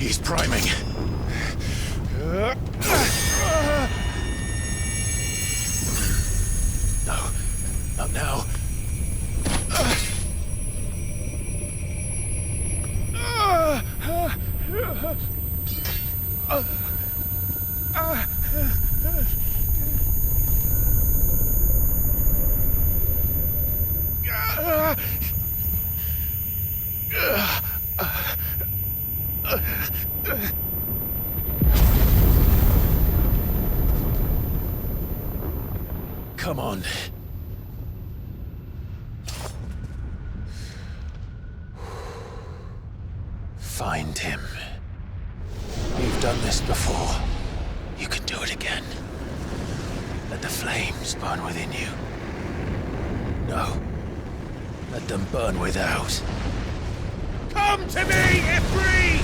He's priming. No, not now. Come on. Find him. You've done this before. You can do it again. Let the flames burn within you. No. Let them burn without. Come to me, Ifrit!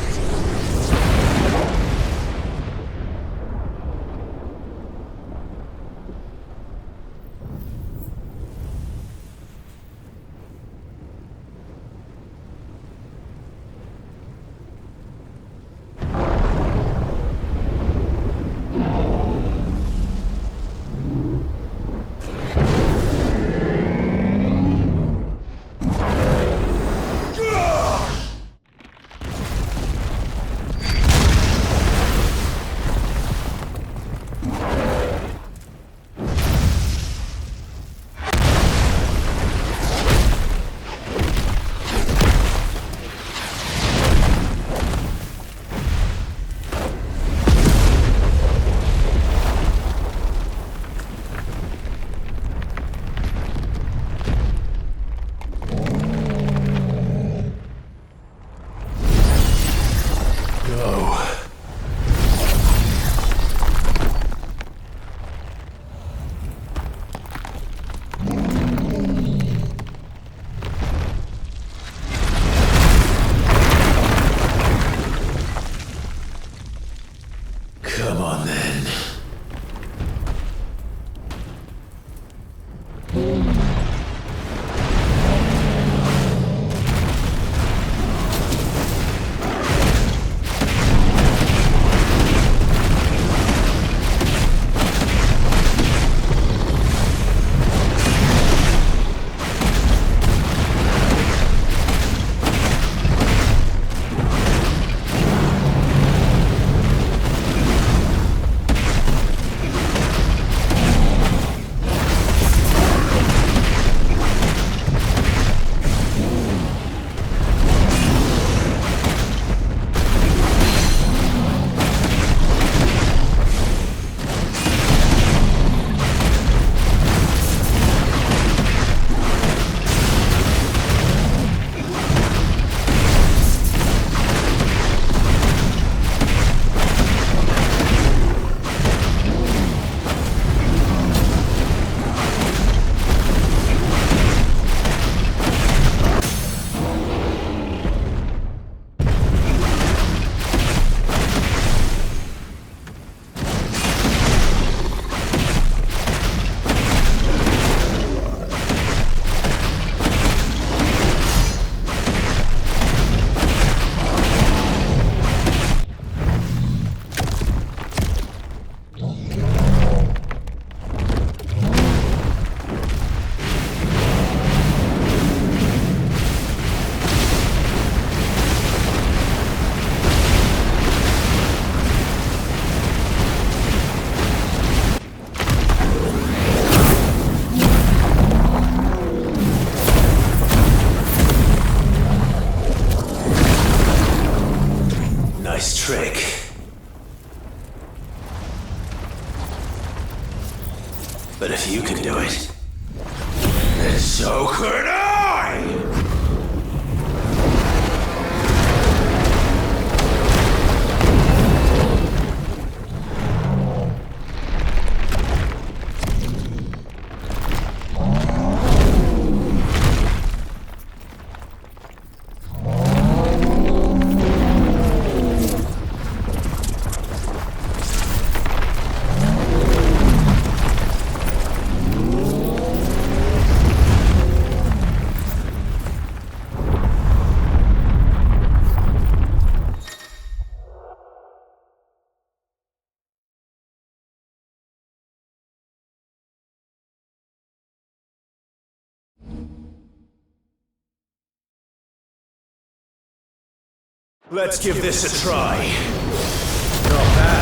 Come on then. Trick. But if you can do it, then so could I! Let's give this a try. Not bad.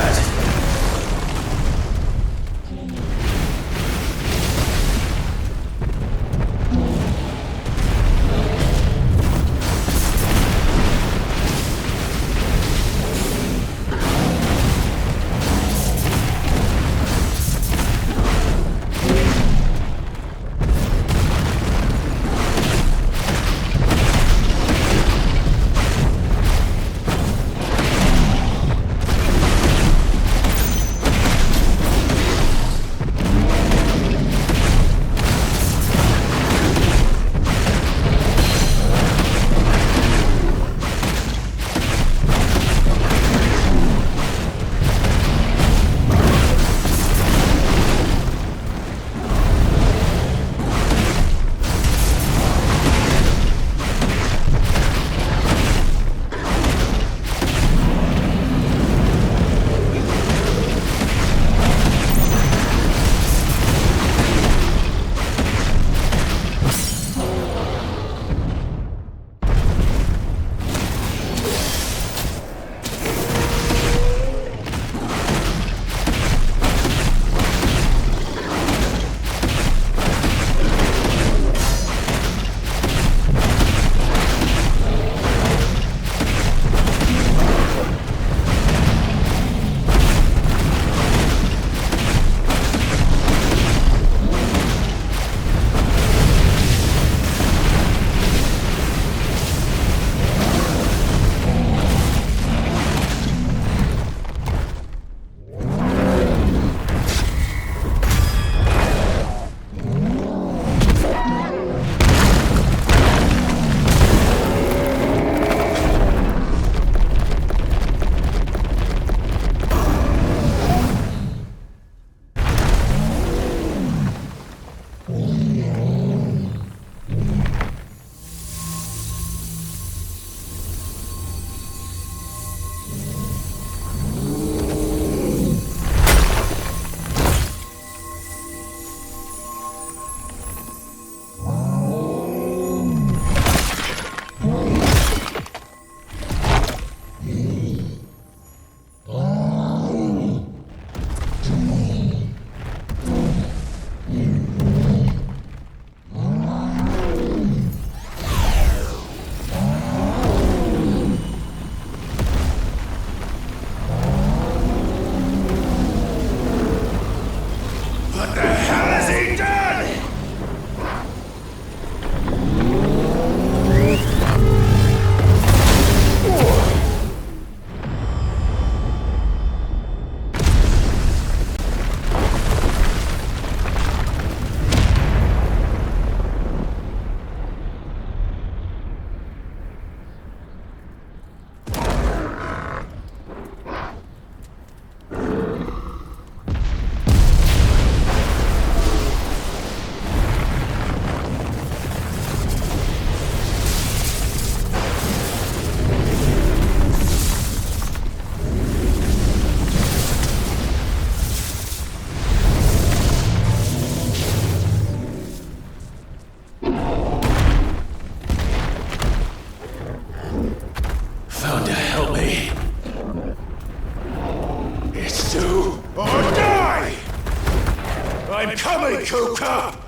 I'm coming, Kuka!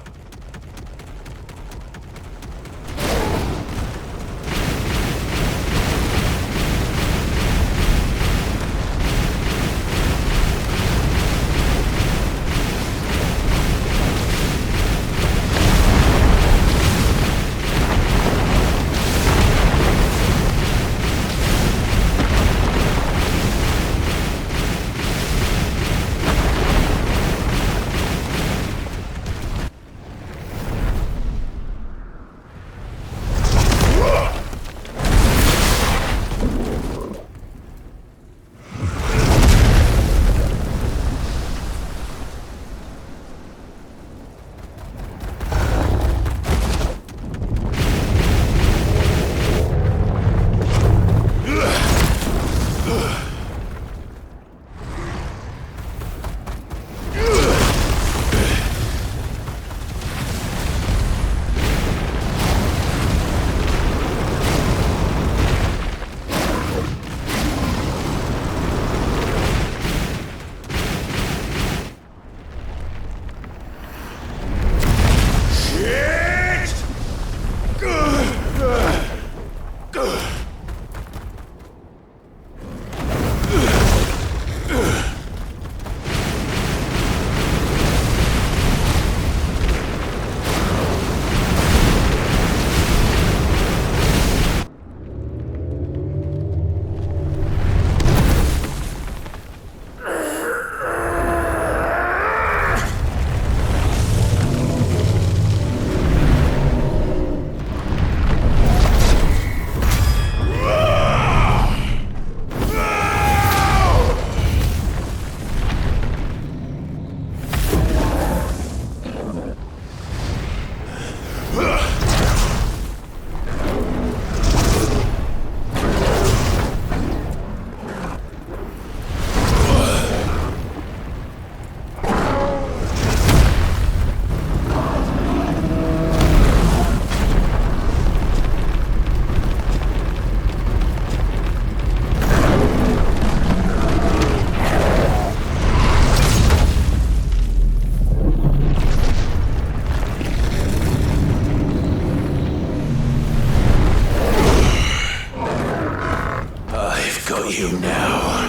now.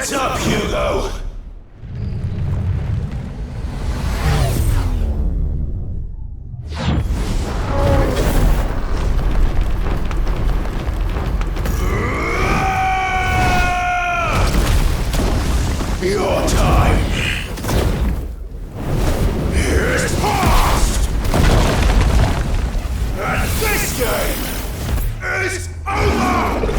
Heads up, Hugo! Your time is past! And this game is over!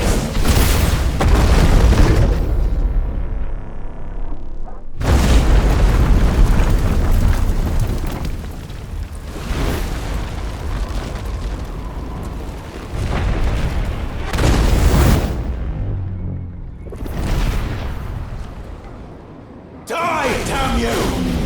Die, damn you!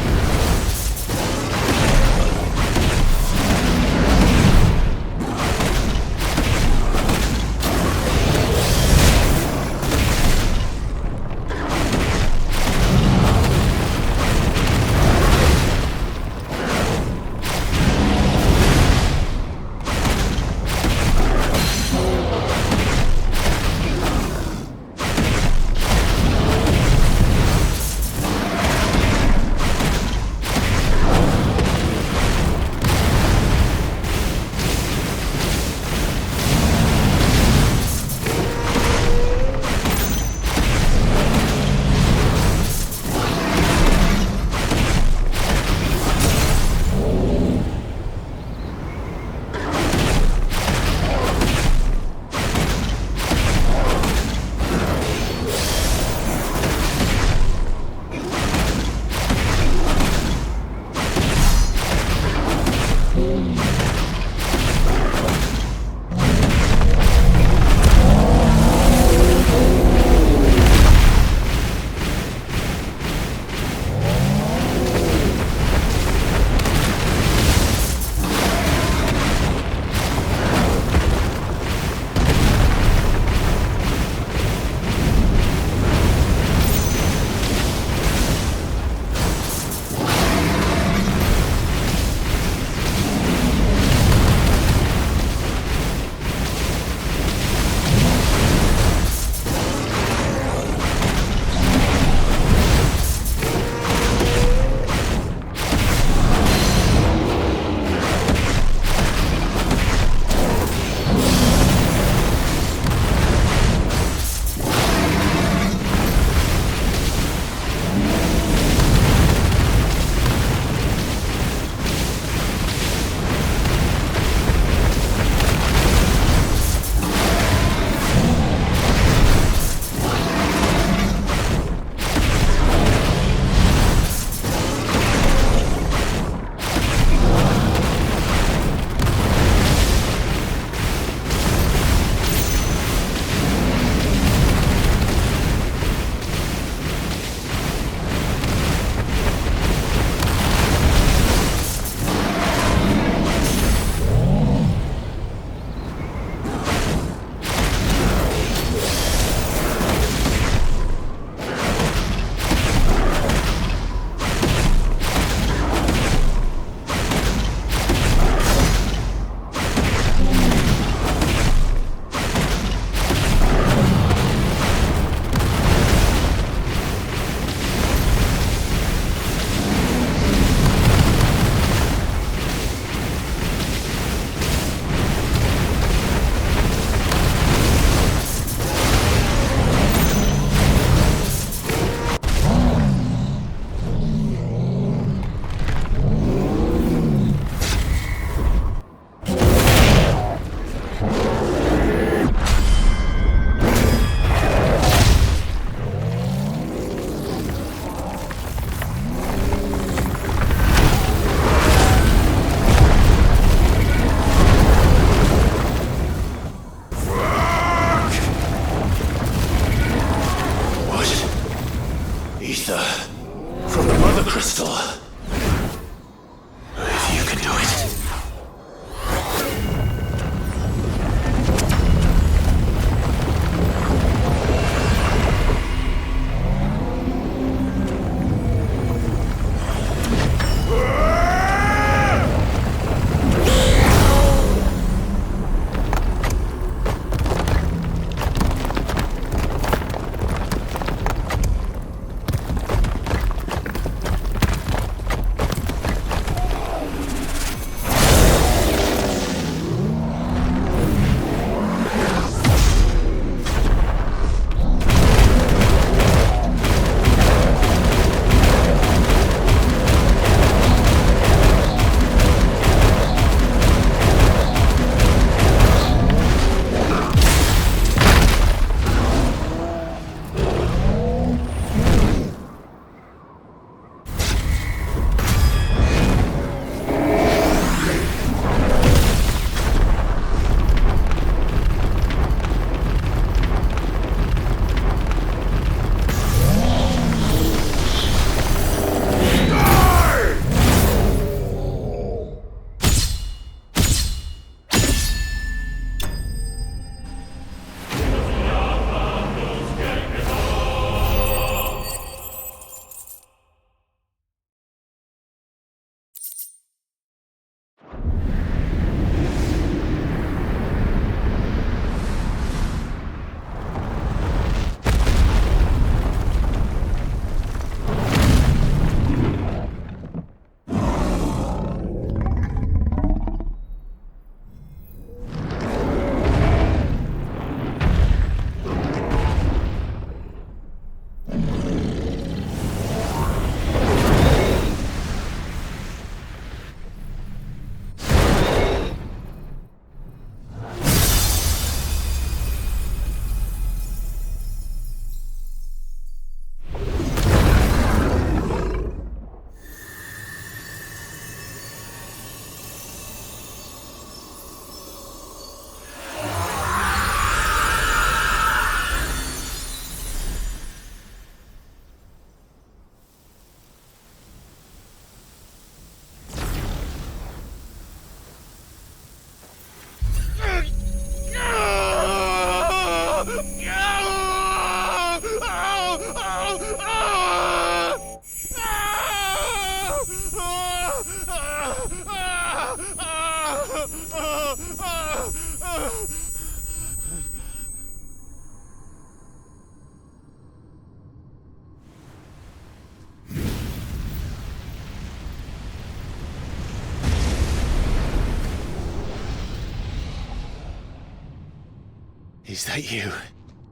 Is that you,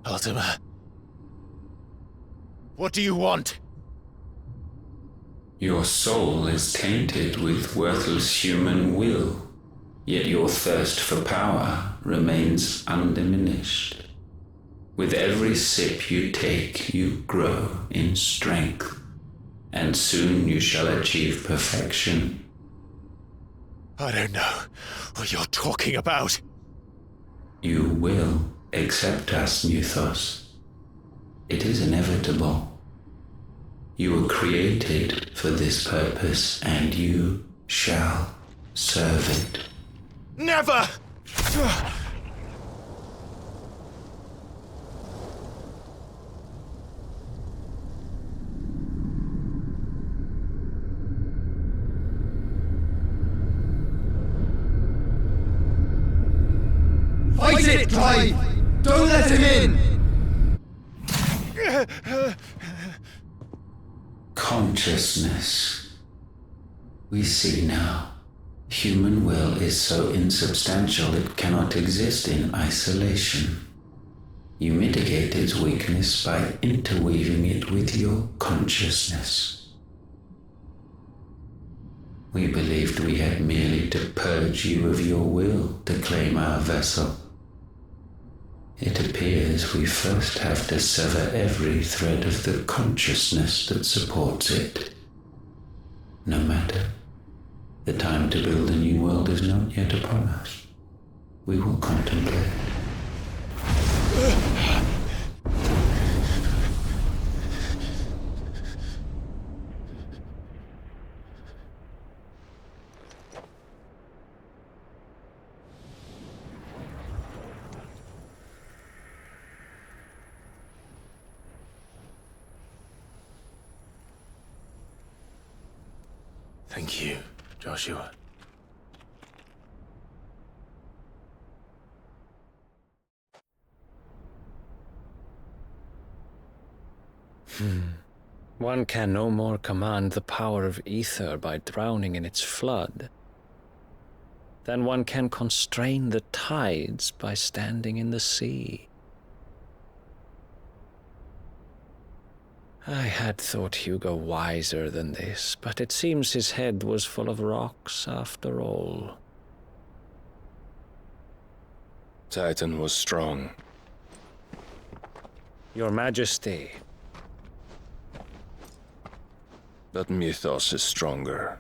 Ultima? What do you want? Your soul is tainted with worthless human will, yet your thirst for power remains undiminished. With every sip you take, you grow in strength, and soon you shall achieve perfection. I don't know what you're talking about. You will accept us, Muthos. It is inevitable. You were created for this purpose, and you shall serve it. Never! Fight it, Clive! Don't let him in! Consciousness. We see now. Human will is so insubstantial it cannot exist in isolation. You mitigate its weakness by interweaving it with your consciousness. We believed we had merely to purge you of your will to claim our vessel. It appears we first have to sever every thread of the consciousness that supports it. No matter. The time to build a new world is not yet upon us. We will contemplate. Thank you, Joshua. One can no more command the power of ether by drowning in its flood than one can constrain the tides by standing in the sea. I had thought Hugo wiser than this, but it seems his head was full of rocks after all. Titan was strong. Your Majesty. But Mythos is stronger.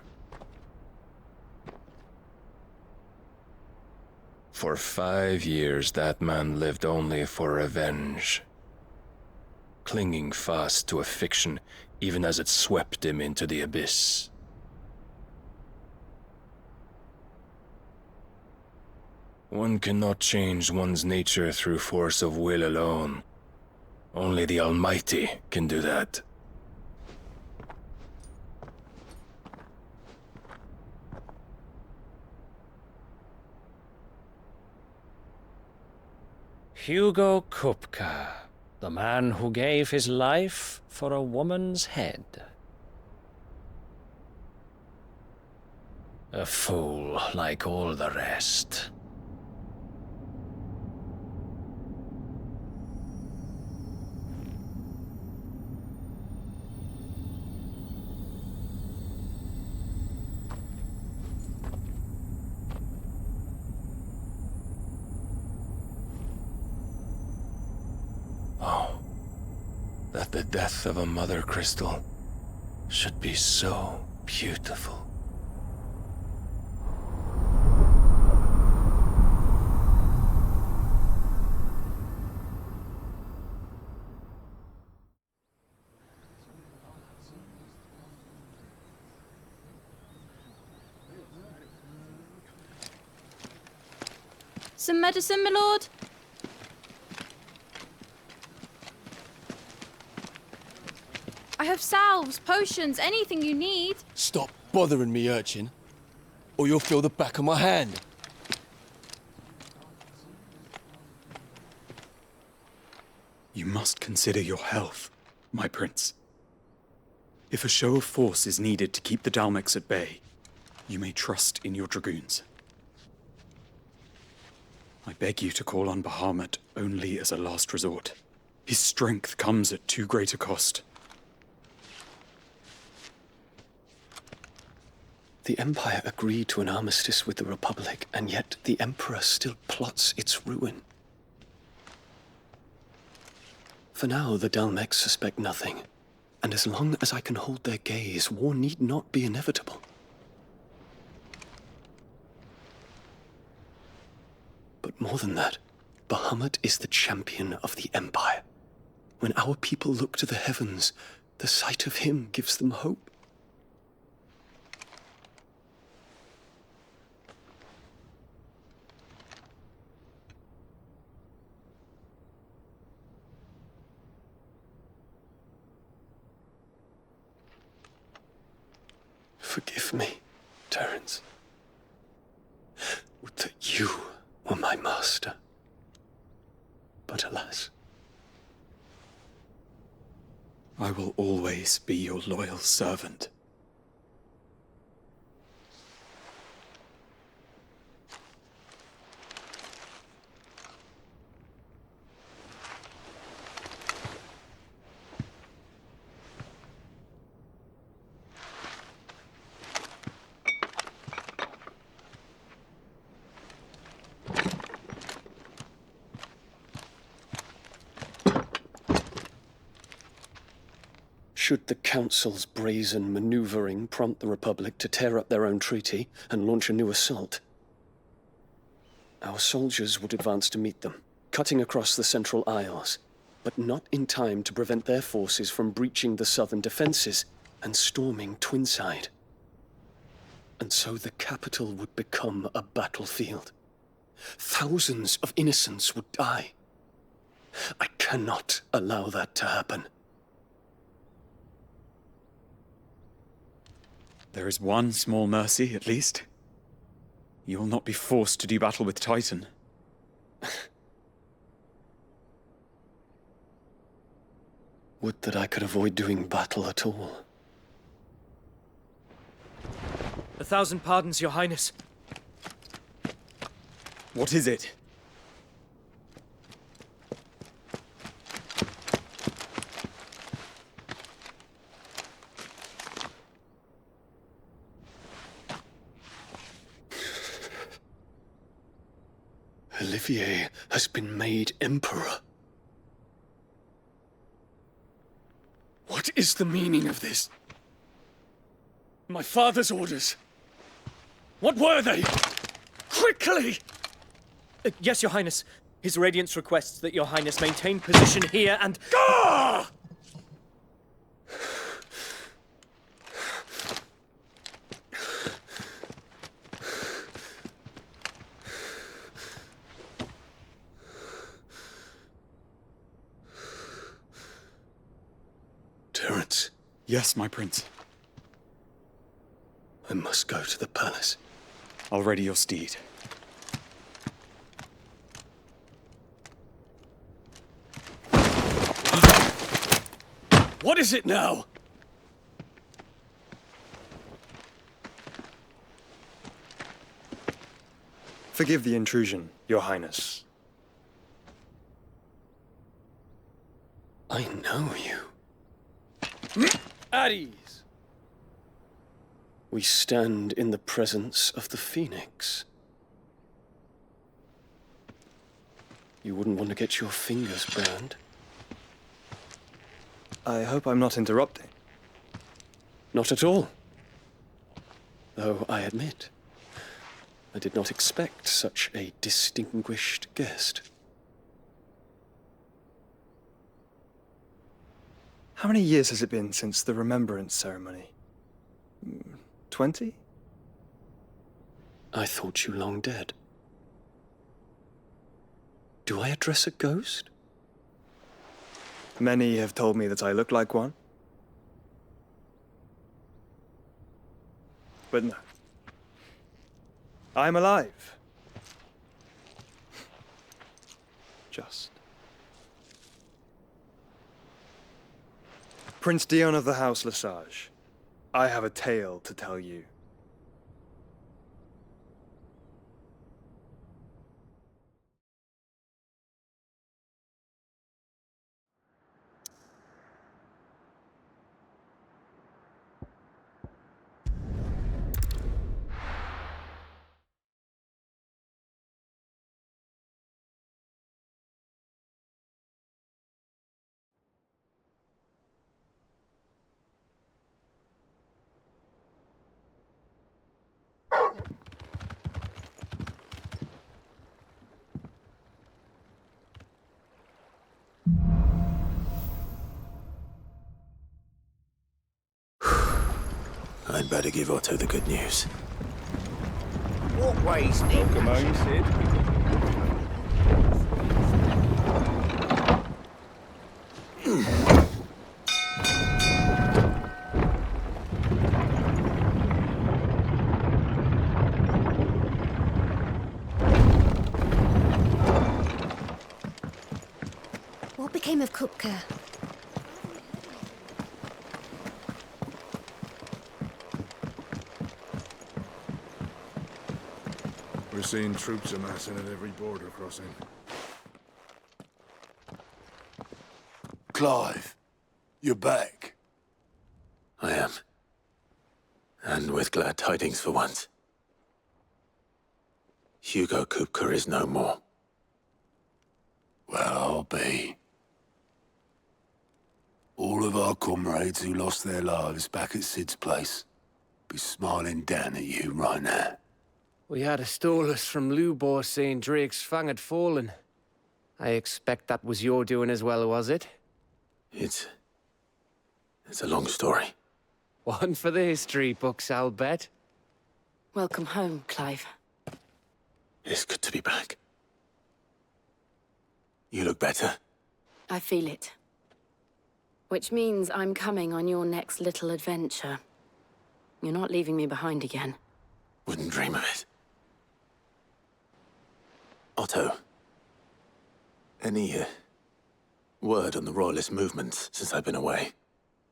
For 5 years, that man lived only for revenge, clinging fast to a fiction even as it swept him into the abyss. One cannot change one's nature through force of will alone. Only the Almighty can do that. Hugo Kupka, the man who gave his life for a woman's head. A fool like all the rest. Oh, that the death of a mother crystal should be so beautiful. Some medicine, my lord? I have salves, potions, anything you need. Stop bothering me, urchin, or you'll feel the back of my hand. You must consider your health, my prince. If a show of force is needed to keep the Dalmex at bay, you may trust in your dragoons. I beg you to call on Bahamut only as a last resort. His strength comes at too great a cost. The Empire agreed to an armistice with the Republic, and yet the Emperor still plots its ruin. For now, the Dalmex suspect nothing, and as long as I can hold their gaze, war need not be inevitable. But more than that, Bahamut is the champion of the Empire. When our people look to the heavens, the sight of him gives them hope. Forgive me, Terence. Would that you were my master. But alas. I will always be your loyal servant. Should the Council's brazen maneuvering prompt the Republic to tear up their own treaty and launch a new assault, our soldiers would advance to meet them, cutting across the Central Isles, but not in time to prevent their forces from breaching the southern defenses and storming Twinside. And so the capital would become a battlefield. Thousands of innocents would die. I cannot allow that to happen. There is one small mercy, at least. You will not be forced to do battle with Titan. Would that I could avoid doing battle at all. 1,000 pardons, Your Highness. What is it? Olivier has been made Emperor. What is the meaning of this? My father's orders. What were they? Quickly! Yes, Your Highness. His Radiance requests that Your Highness maintain position here and... Gah! Terence. Yes, my prince. I must go to the palace. I'll ready your steed. What is it now? Forgive the intrusion, Your Highness. I know you. At ease. We stand in the presence of the Phoenix. You wouldn't want to get your fingers burned. I hope I'm not interrupting. Not at all. Though I admit, I did not expect such a distinguished guest. How many years has it been since the Remembrance ceremony? 20? I thought you long dead. Do I address a ghost? Many have told me that I look like one. But no. I'm alive. Just. Prince Dion of the House Lesage, I have a tale to tell you. I'd better give Otto the good news. What way's Nick? Welcome home, Sid. What became of Kupka? We're seeing troops amassing at every border crossing. Clive, you're back. I am. And with glad tidings for once. Hugo Kupka is no more. Well, I'll be. All of our comrades who lost their lives back at Sid's place be smiling down at you right now. We had a stolus from Lubor saying Drake's fang had fallen. I expect that was your doing as well, was it? It's a long story. One for the history books, I'll bet. Welcome home, Clive. It's good to be back. You look better. I feel it. Which means I'm coming on your next little adventure. You're not leaving me behind again. Wouldn't dream of it. Otto, any word on the Royalist movements since I've been away?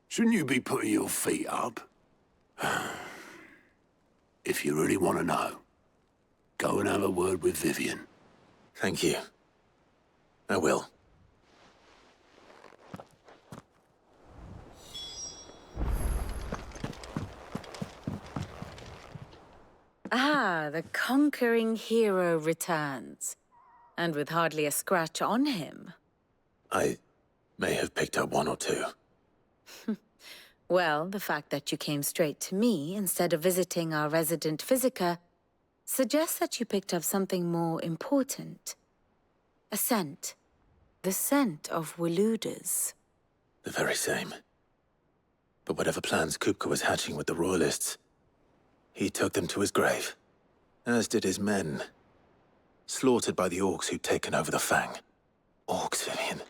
Shouldn't you be putting your feet up? If you really want to know, go and have a word with Vivian. Thank you. I will. Ah, the conquering hero returns. And with hardly a scratch on him. I may have picked up one or two. Well, the fact that you came straight to me instead of visiting our resident physiker suggests that you picked up something more important. A scent. The scent of Waludas. The very same. But whatever plans Kupka was hatching with the Royalists, he took them to his grave, as did his men. Slaughtered by the orcs who'd taken over the Fang. Orcs, Vivian.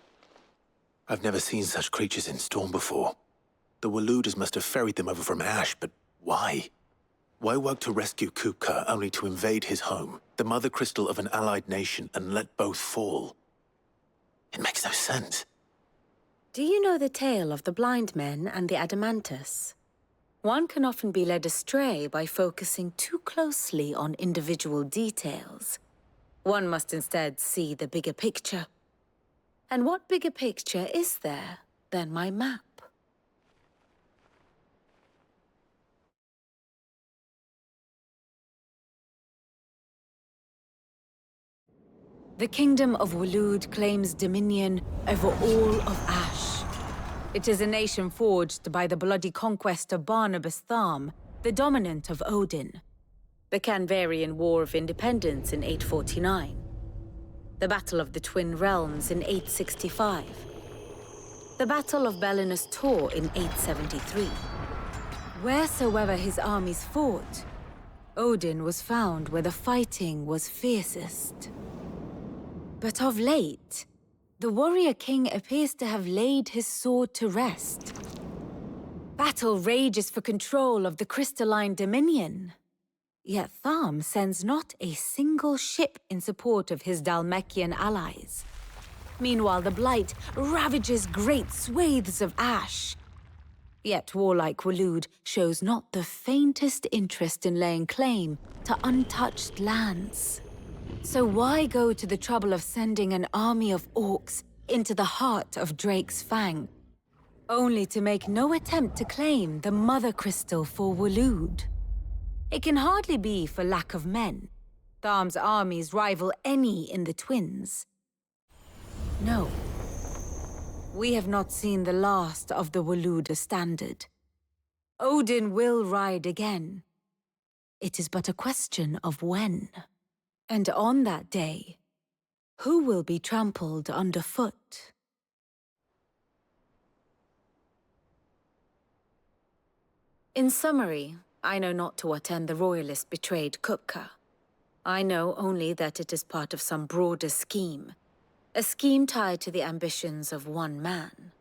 I've never seen such creatures in Storm before. The Waludas must have ferried them over from Ash, but why? Why work to rescue Kupka only to invade his home, the mother crystal of an allied nation, and let both fall? It makes no sense. Do you know the tale of the blind men and the Adamantus? One can often be led astray by focusing too closely on individual details. One must instead see the bigger picture. And what bigger picture is there than my map? The Kingdom of Waloed claims dominion over all of Ash. It is a nation forged by the bloody conquest of Barnabas Tharm, the dominant of Odin. The Canvarian War of Independence in 849. The Battle of the Twin Realms in 865. The Battle of Belinus Tor in 873. Wheresoever his armies fought, Odin was found where the fighting was fiercest. But of late, the warrior king appears to have laid his sword to rest. Battle rages for control of the crystalline dominion. Yet Tharm sends not a single ship in support of his Dhalmekian allies. Meanwhile, the Blight ravages great swathes of Ash. Yet warlike Waloed shows not the faintest interest in laying claim to untouched lands. So why go to the trouble of sending an army of orcs into the heart of Drake's Fang, only to make no attempt to claim the Mother Crystal for Waloed? It can hardly be for lack of men. Tharm's armies rival any in the Twins. No. We have not seen the last of the Waluda standard. Odin will ride again. It is but a question of when. And on that day, who will be trampled underfoot? In summary, I know not to what end the Royalists betrayed Kupka. I know only that it is part of some broader scheme. A scheme tied to the ambitions of one man.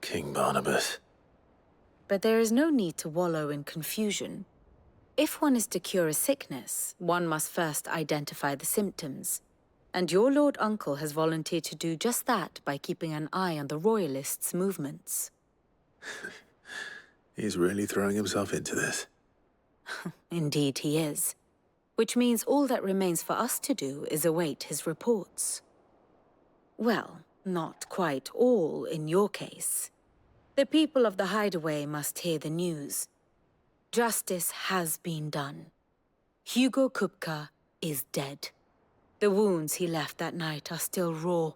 King Barnabas. But there is no need to wallow in confusion. If one is to cure a sickness, one must first identify the symptoms. And your Lord Uncle has volunteered to do just that by keeping an eye on the Royalists' movements. He's really throwing himself into this. Indeed he is. Which means all that remains for us to do is await his reports. Well, not quite all in your case. The people of the Hideaway must hear the news. Justice has been done. Hugo Kupka is dead. The wounds he left that night are still raw,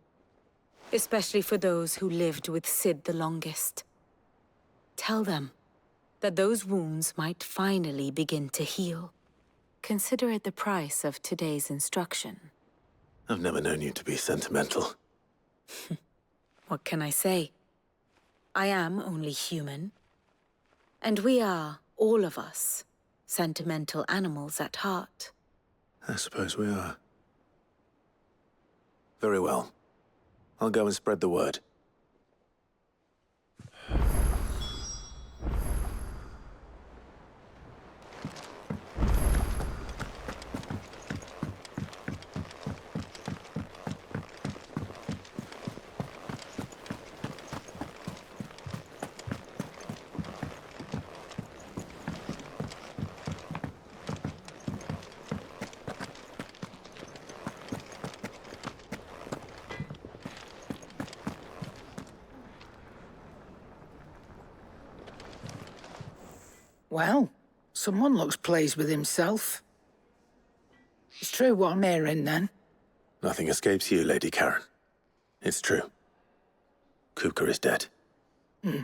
especially for those who lived with Sid the longest. Tell them that those wounds might finally begin to heal. Consider it the price of today's instruction. I've never known you to be sentimental. What can I say? I am only human. And we are, all of us, sentimental animals at heart. I suppose we are. Very well. I'll go and spread the word. Well, someone looks pleased with himself. It's true what I'm hearing, then. Nothing escapes you, Lady Karen. It's true. Kupka is dead. No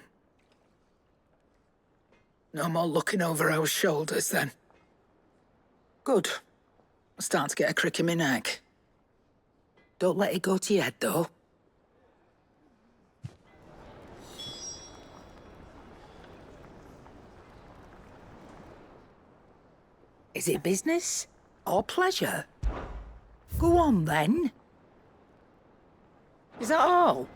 more looking over our shoulders, then. Good. I'm starting to get a crick in my neck. Don't let it go to your head, though. Is it business or pleasure? Go on, then. Is that all?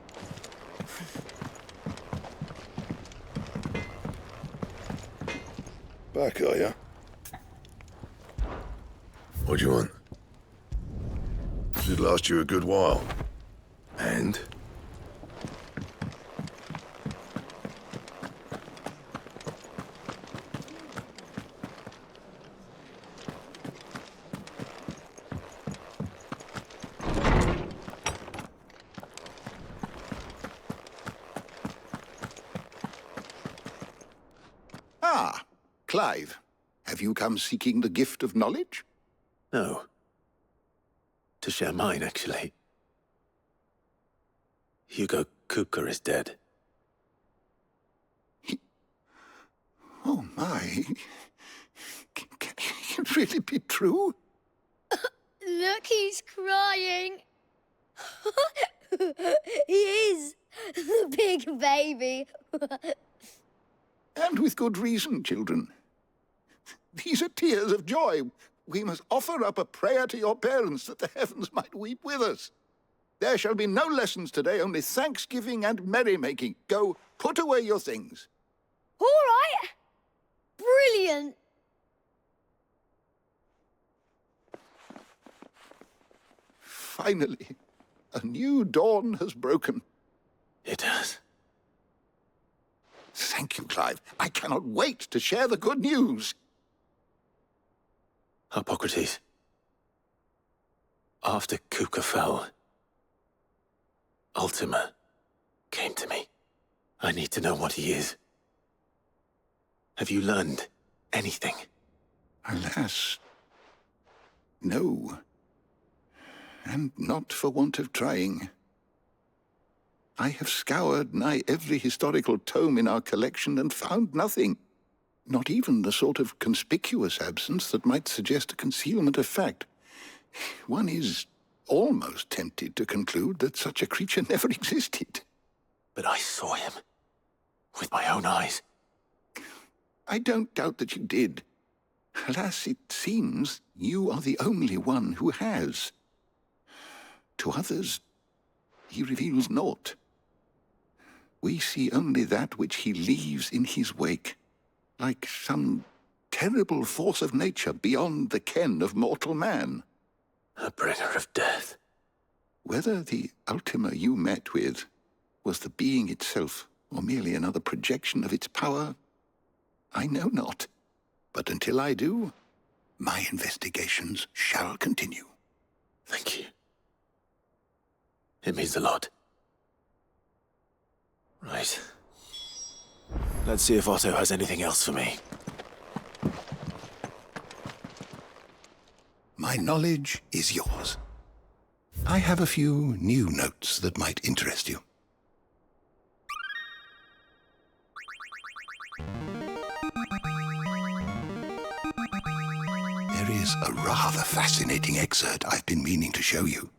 Back, are ya? What do you want? Should last you a good while. And? Ah, Clive. Have you come seeking the gift of knowledge? No. To share mine, actually. Hugo Kupka is dead. Oh, my. Can it really be true? Look, he's crying. He is. The big baby. And with good reason, children. These are tears of joy. We must offer up a prayer to your parents that the heavens might weep with us. There shall be no lessons today, only thanksgiving and merrymaking. Go, put away your things. All right. Brilliant. Finally, a new dawn has broken. It has. Thank you, Clive. I cannot wait to share the good news. Hippocrates. After Kupka fell, Ultima came to me. I need to know what he is. Have you learned anything? Alas, no. And not for want of trying. I have scoured nigh every historical tome in our collection and found nothing. Not even the sort of conspicuous absence that might suggest a concealment of fact. One is almost tempted to conclude that such a creature never existed. But I saw him. With my own eyes. I don't doubt that you did. Alas, it seems you are the only one who has. To others, he reveals naught. We see only that which he leaves in his wake, like some terrible force of nature beyond the ken of mortal man. A bringer of death. Whether the Ultima you met with was the being itself, or merely another projection of its power, I know not. But until I do, my investigations shall continue. Thank you. It means a lot. Right. Let's see if Otto has anything else for me. My knowledge is yours. I have a few new notes that might interest you. There is a rather fascinating excerpt I've been meaning to show you.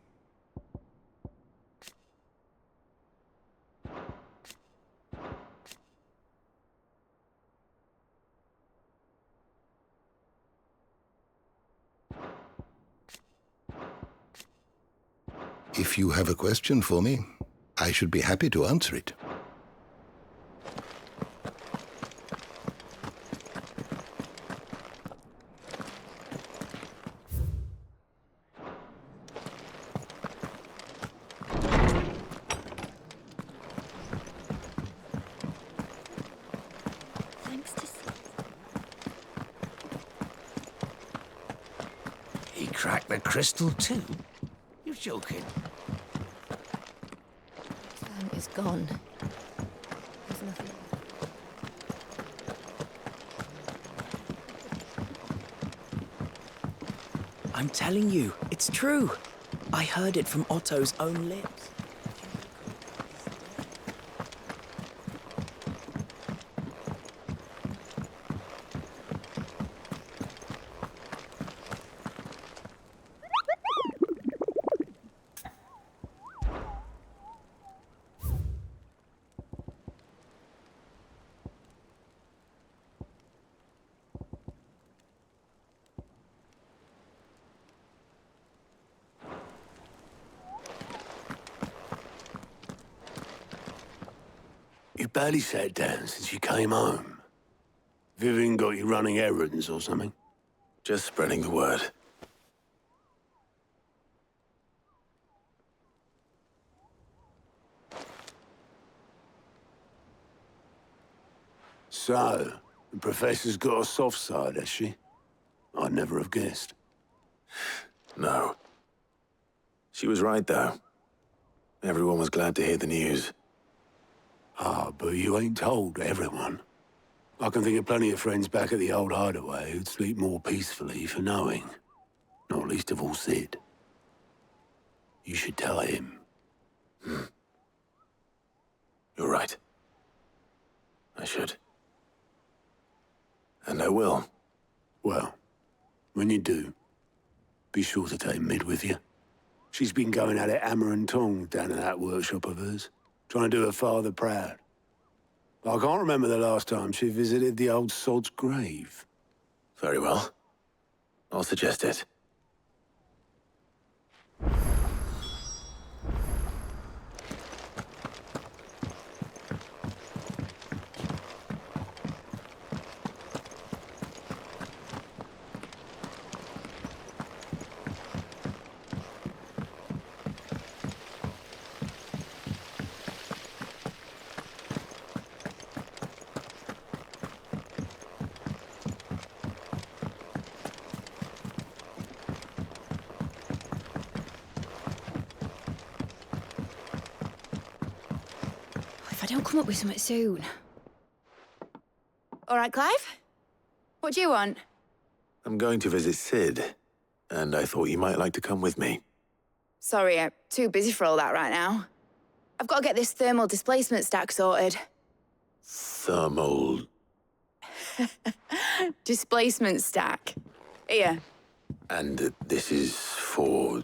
If you have a question for me, I should be happy to answer it. He cracked the crystal too? You're joking. Time is gone. There's nothing. I'm telling you, it's true. I heard it from Otto's own lips. You barely sat down since you came home. Vivian got you running errands or something? Just spreading the word. So, the Professor's got a soft side, has she? I'd never have guessed. No. She was right, though. Everyone was glad to hear the news. Ah, but you ain't told everyone. I can think of plenty of friends back at the old hideaway who'd sleep more peacefully for knowing. Not least of all Sid. You should tell him. You're right. I should. And I will. Well, when you do, be sure to take Mid with you. She's been going at it hammer and tongs down in that workshop of hers, trying to do her father proud. I can't remember the last time she visited the old sod's grave. Very well. I'll suggest it. If I don't come up with something soon. All right, Clive? What do you want? I'm going to visit Sid, and I thought you might like to come with me. Sorry, I'm too busy for all that right now. I've got to get this thermal displacement stack sorted. Thermal... Displacement stack. Here. And this is for...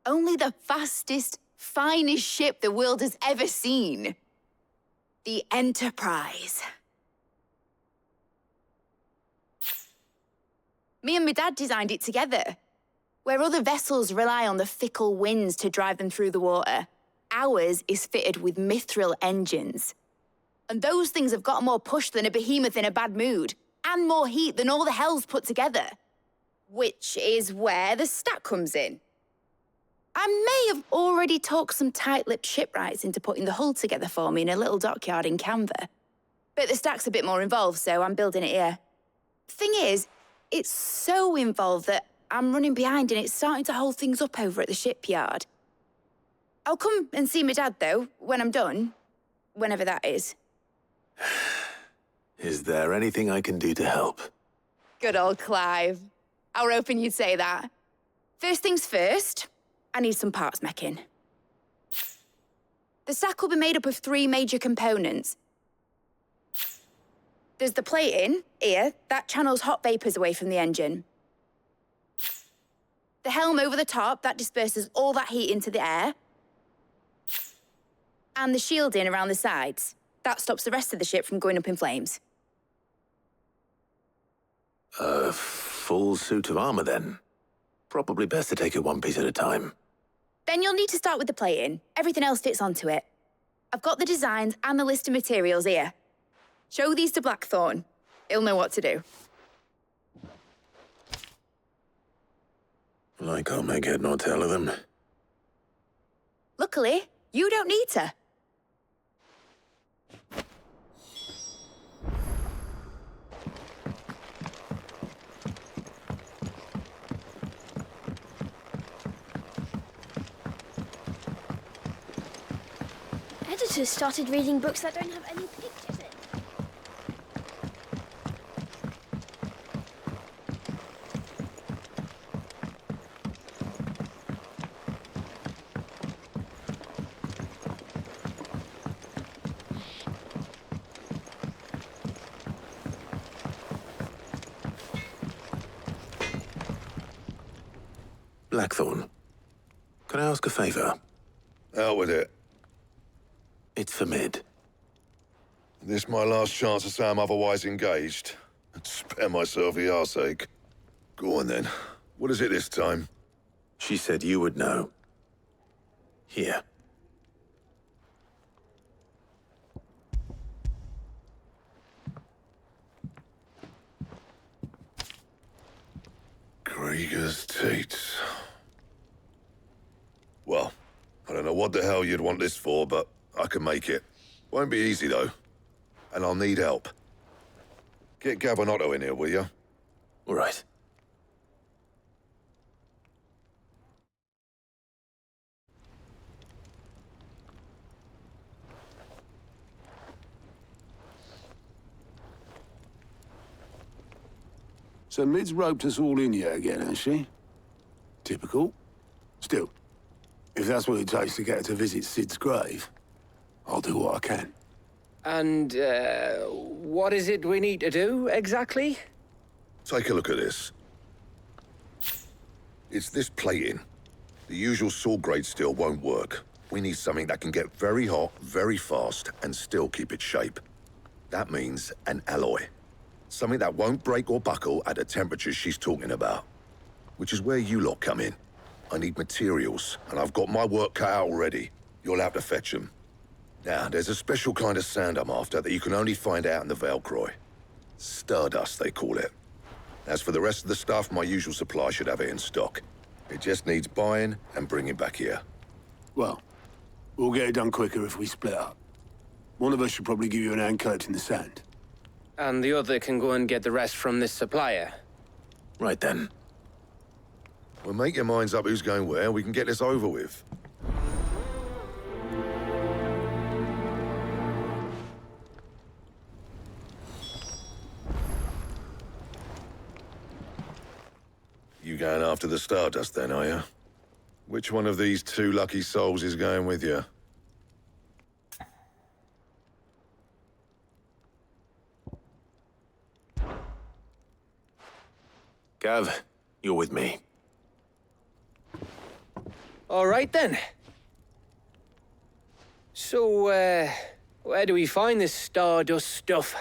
Only the fastest, finest ship the world has ever seen. The Enterprise. Me and my dad designed it together. Where other vessels rely on the fickle winds to drive them through the water, ours is fitted with mithril engines. And those things have got more push than a behemoth in a bad mood, and more heat than all the hells put together. Which is where the stack comes in. I may have already talked some tight-lipped shipwrights into putting the hull together for me in a little dockyard in Canva. But the stack's a bit more involved, so I'm building it here. Thing is, it's so involved that I'm running behind and it's starting to hold things up over at the shipyard. I'll come and see my dad, though, when I'm done. Whenever that is. Is there anything I can do to help? Good old Clive. I were hoping you'd say that. First things first, I need some parts meching. The stack will be made up of 3 major components. There's the plating, here, that channels hot vapours away from the engine. The helm over the top, that disperses all that heat into the air. And the shielding around the sides. That stops the rest of the ship from going up in flames. A full suit of armor, then? Probably best to take it one piece at a time. Then you'll need to start with the plating. Everything else fits onto it. I've got the designs and the list of materials here. Show these to Blackthorn. He'll know what to do. I can't make head nor tail of them. Luckily, you don't need to. Editors started reading books that don't have any pictures in. Blackthorn, can I ask a favor? Out with it. It's for Mid. This my last chance to say I'm otherwise engaged. I'd spare myself the arseache. Go on then. What is it this time? She said you would know. Here. Krieger's teats. Well, I don't know what the hell you'd want this for, but I can make it. Won't be easy, though. And I'll need help. Get Gabonotto in here, will you? All right. So Mid's roped us all in here again, has she? Typical. Still, if that's what it takes to get her to visit Sid's grave, I'll do what I can. And, what is it we need to do, exactly? Take a look at this. It's this plating. The usual sword-grade steel won't work. We need something that can get very hot, very fast, and still keep its shape. That means an alloy. Something that won't break or buckle at the temperatures she's talking about. Which is where you lot come in. I need materials, and I've got my work cut out already. You'll have to fetch them. Now, there's a special kind of sand I'm after that you can only find out in the Valcroy. Stardust, they call it. As for the rest of the stuff, my usual supply should have it in stock. It just needs buying and bringing back here. Well, we'll get it done quicker if we split up. One of us should probably give you an hand collecting the sand. And the other can go and get the rest from this supplier. Right then. Well, make your minds up who's going where, we can get this over with. You going after the Stardust then, are you? Which one of these 2 lucky souls is going with you? Gav, you're with me. All right, then. So, where do we find this Stardust stuff?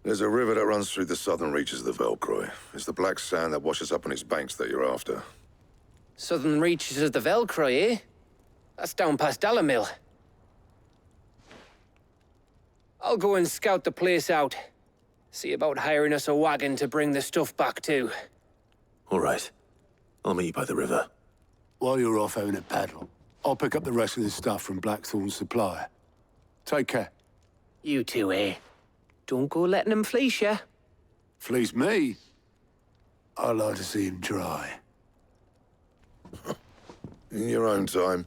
There's a river that runs through the southern reaches of the Velcroy. It's the black sand that washes up on its banks that you're after. Southern reaches of the Velcroy, eh? That's down past Dalamil. I'll go and scout the place out. See about hiring us a wagon to bring the stuff back to. All right. I'll meet you by the river. While you're off having a paddle, I'll pick up the rest of the stuff from Blackthorn's supplier. Take care. You two, eh? Don't go letting him fleece ya. Fleece me? I'd like to see him try. In your own time.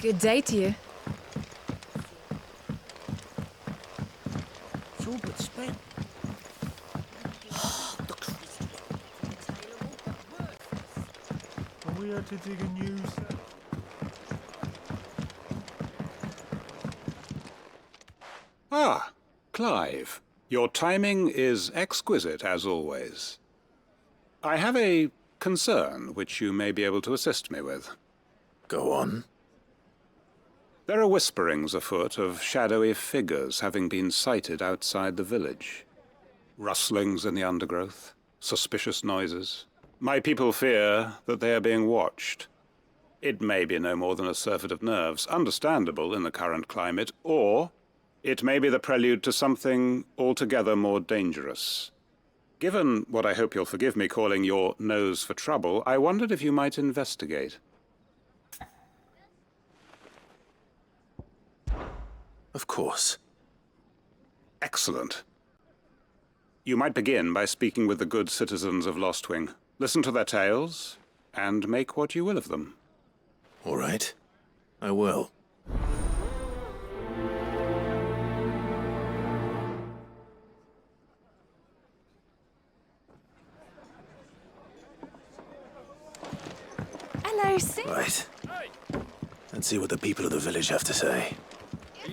Good day to you. It's all but spent. Are we had to dig a new cell? Ah, Clive. Your timing is exquisite, as always. I have a concern which you may be able to assist me with. Go on. There are whisperings afoot of shadowy figures having been sighted outside the village. Rustlings in the undergrowth, suspicious noises. My people fear that they are being watched. It may be no more than a surfeit of nerves, understandable in the current climate, or it may be the prelude to something altogether more dangerous. Given what I hope you'll forgive me calling your nose for trouble, I wondered if you might investigate. Of course. Excellent. You might begin by speaking with the good citizens of Lostwing. Listen to their tales, and make what you will of them. All right. I will. Hello, Sue. Right. Let's see what the people of the village have to say.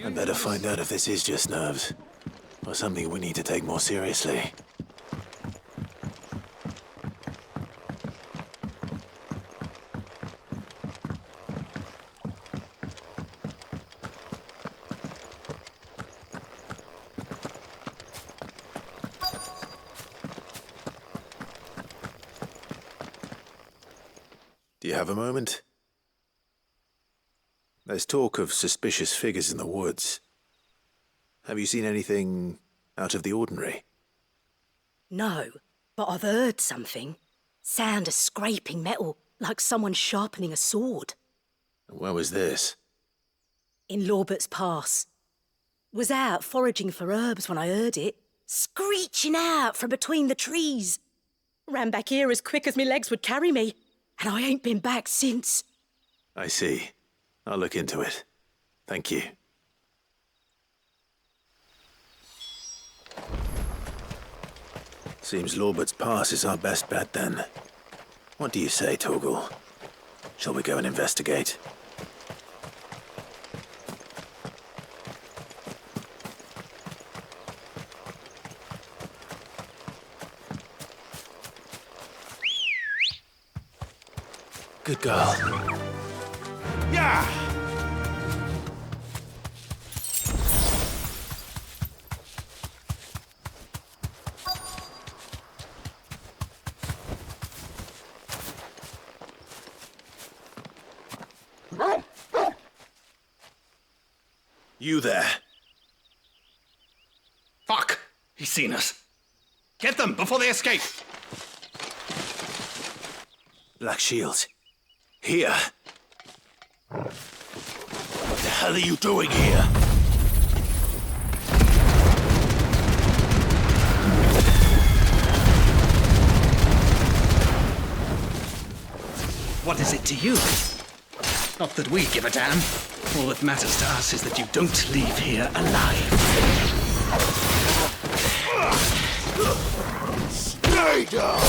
I better find out if this is just nerves, or something we need to take more seriously. Do you have a moment? There's talk of suspicious figures in the woods. Have you seen anything out of the ordinary? No, but I've heard something. Sound of scraping metal, like someone sharpening a sword. Where was this? In Lorbert's Pass. Was out foraging for herbs when I heard it, screeching out from between the trees. Ran back here as quick as my legs would carry me, and I ain't been back since. I see. I'll look into it. Thank you. Seems Lorbert's Pass is our best bet, then. What do you say, Torgal? Shall we go and investigate? Good girl. Yeah! You there. Fuck! He's seen us. Get them before they escape! Black Shields. Here. What the hell are you doing here? what is it to you? Not that we give a damn. All that matters to us is that you don't leave here alive. Stay down!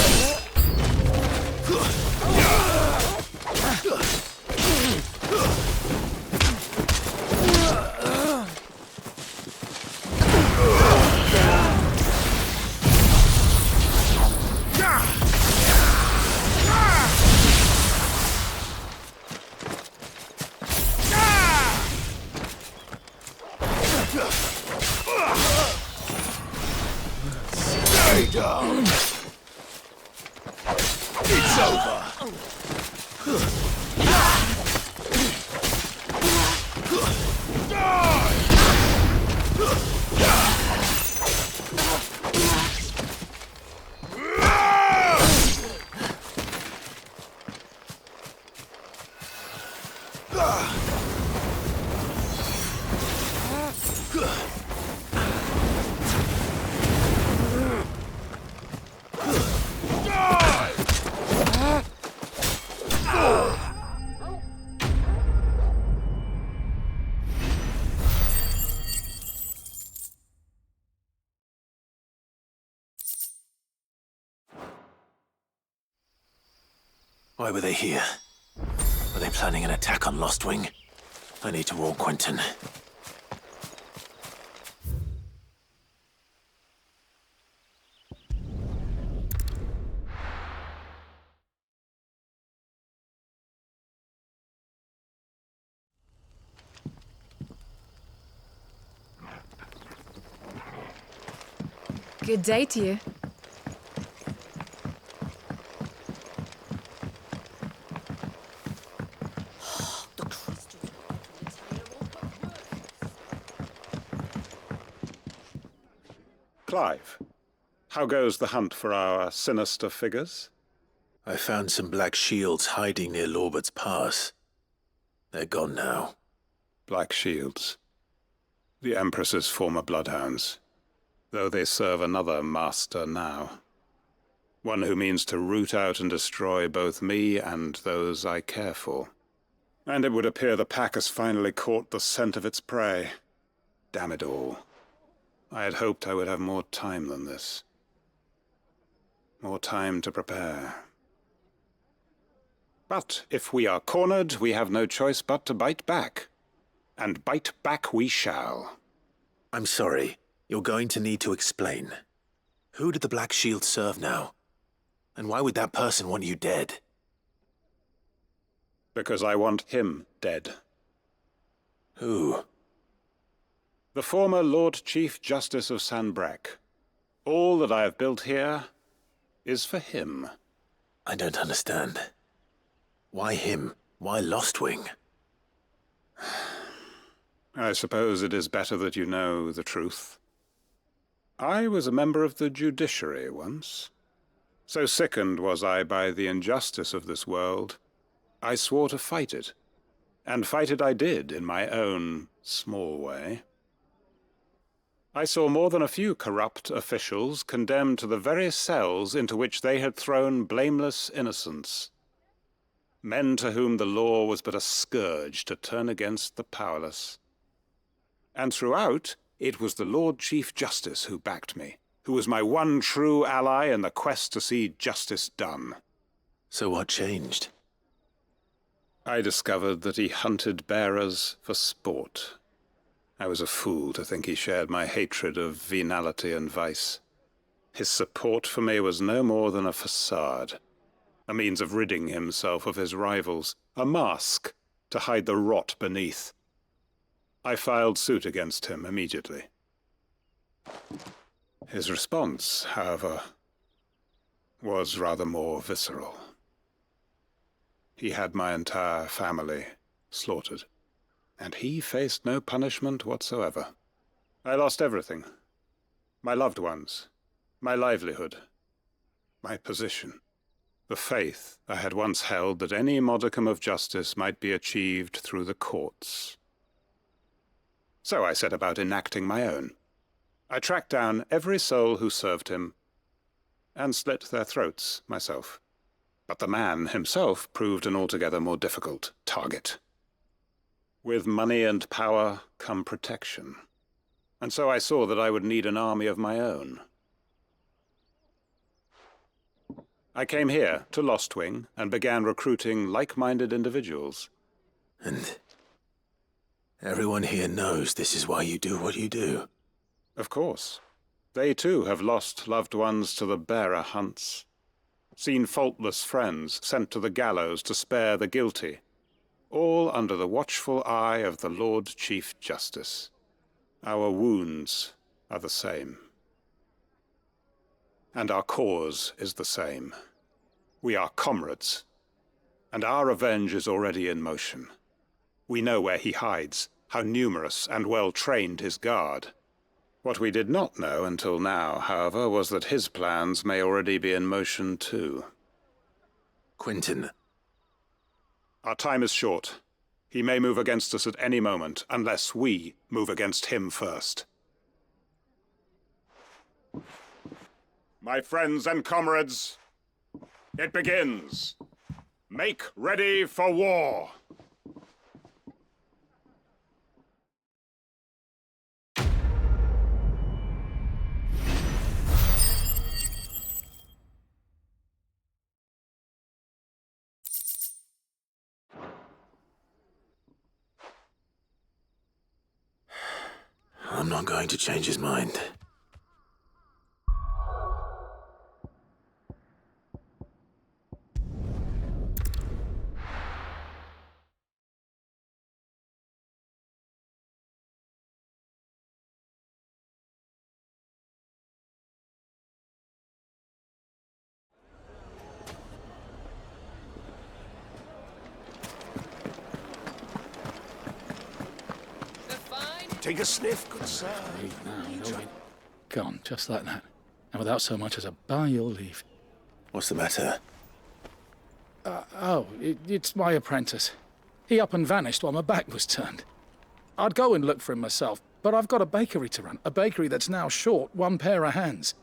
Stay down! It's over! Why were they here? Were they planning an attack on Lostwing? I need to warn Quentin. Good day to you. Clive, how goes the hunt for our sinister figures? I found some black shields hiding near Lorbert's Pass. They're gone now. Black shields. The Empress's former bloodhounds, though they serve another master now. One who means to root out and destroy both me and those I care for. And it would appear the pack has finally caught the scent of its prey. Damn it all. I had hoped I would have more time than this. More time to prepare. But if we are cornered, we have no choice but to bite back. And bite back we shall. I'm sorry. You're going to need to explain. Who did the Black Shield serve now? And why would that person want you dead? Because I want him dead. Who? The former Lord Chief Justice of Sanbreque. All that I have built here is for him. I don't understand. Why him? Why Lostwing? I suppose it is better that you know the truth. I was a member of the judiciary once. So sickened was I by the injustice of this world, I swore to fight it. And fight it I did, in my own small way. I saw more than a few corrupt officials condemned to the very cells into which they had thrown blameless innocents. Men to whom the law was but a scourge to turn against the powerless. And throughout, it was the Lord Chief Justice who backed me, who was my one true ally in the quest to see justice done. So what changed? I discovered that he hunted bearers for sport. I was a fool to think he shared my hatred of venality and vice. His support for me was no more than a facade, a means of ridding himself of his rivals, a mask to hide the rot beneath. I filed suit against him immediately. His response, however, was rather more visceral. He had my entire family slaughtered, and he faced no punishment whatsoever. I lost everything. My loved ones, my livelihood, my position, the faith I had once held that any modicum of justice might be achieved through the courts. So I set about enacting my own. I tracked down every soul who served him, and slit their throats myself. But the man himself proved an altogether more difficult target. With money and power come protection. And so I saw that I would need an army of my own. I came here to Lostwing and began recruiting like-minded individuals. And everyone here knows this is why you do what you do. Of course. They too have lost loved ones to the bearer hunts. Seen faultless friends sent to the gallows to spare the guilty. All under the watchful eye of the Lord Chief Justice. Our wounds are the same. And our cause is the same. We are comrades, and our revenge is already in motion. We know where he hides, how numerous and well-trained his guard. What we did not know until now, however, was that his plans may already be in motion too. Quentin. Our time is short. He may move against us at any moment, unless we move against him first. My friends and comrades, it begins. Make ready for war. I'm not going to change his mind. Take a sniff, good sir. Gone, just like that. And without so much as a by your leave. What's the matter? It's my apprentice. He up and vanished while my back was turned. I'd go and look for him myself, but I've got a bakery to run. A bakery that's now short one pair of hands.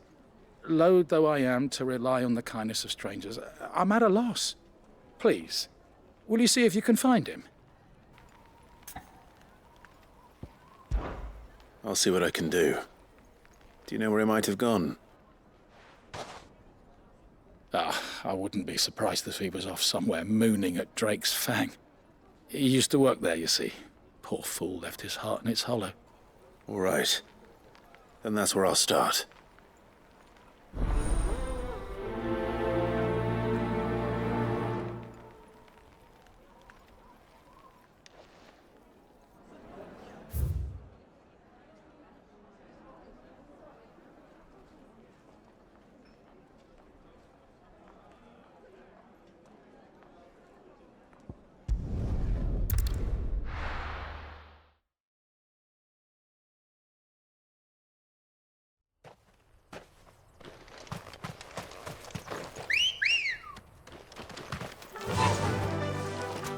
Loath though I am to rely on the kindness of strangers, I'm at a loss. Please, will you see if you can find him? I'll see what I can do. Do you know where he might have gone? I wouldn't be surprised if he was off somewhere mooning at Drake's Fang. He used to work there, you see. Poor fool left his heart in its hollow. All right. Then that's where I'll start.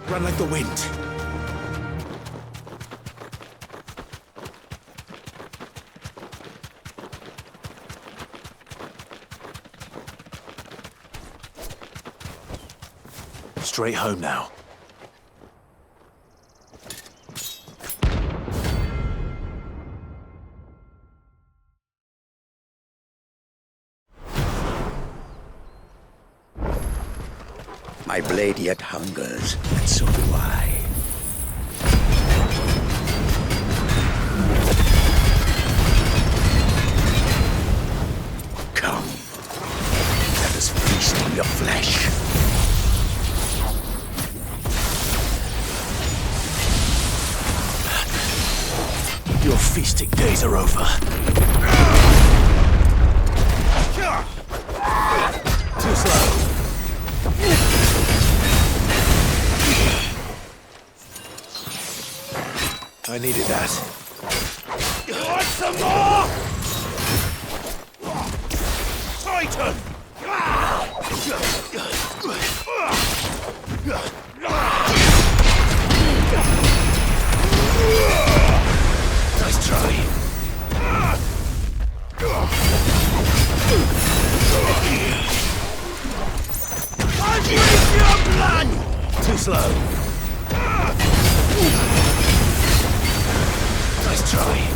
Run like the wind. Straight home now. My blade yet hungers, and so do I. Come, let us feast on your flesh. Your feasting days are over. Too slow. I needed that. You want some more? Titan! Nice try. I'm slow. Nice try.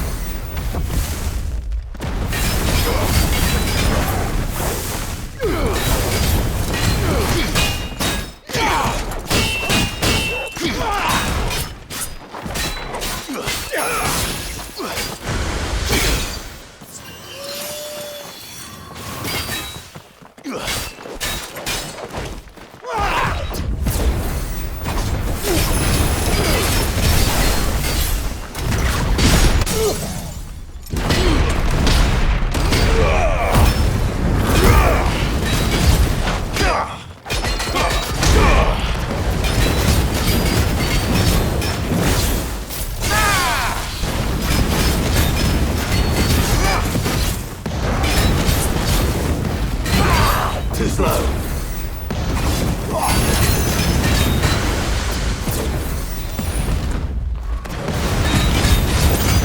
Too slow.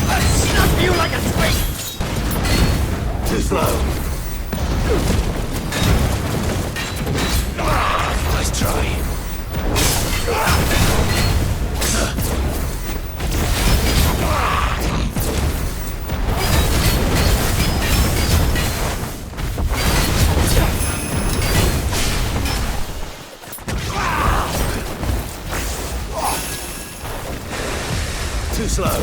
I snuff you like a twig! Too slow. Nice try. Too slow.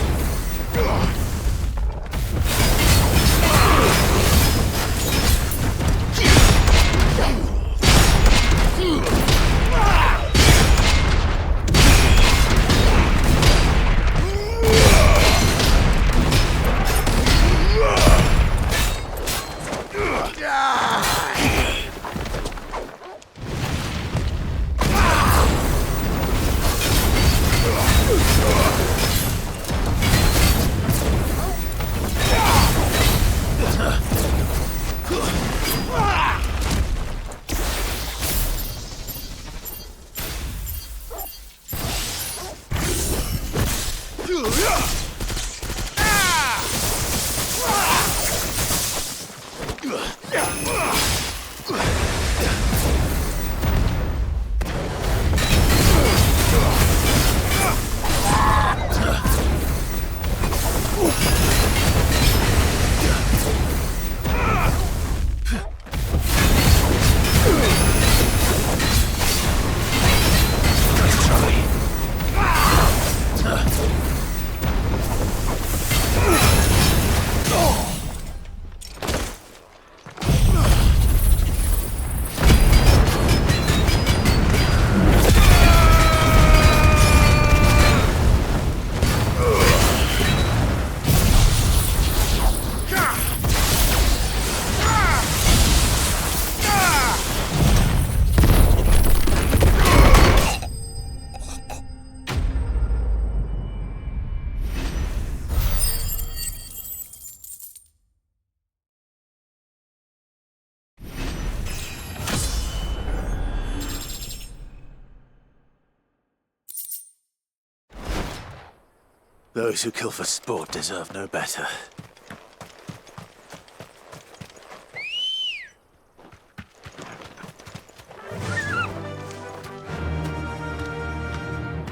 Those who kill for sport deserve no better.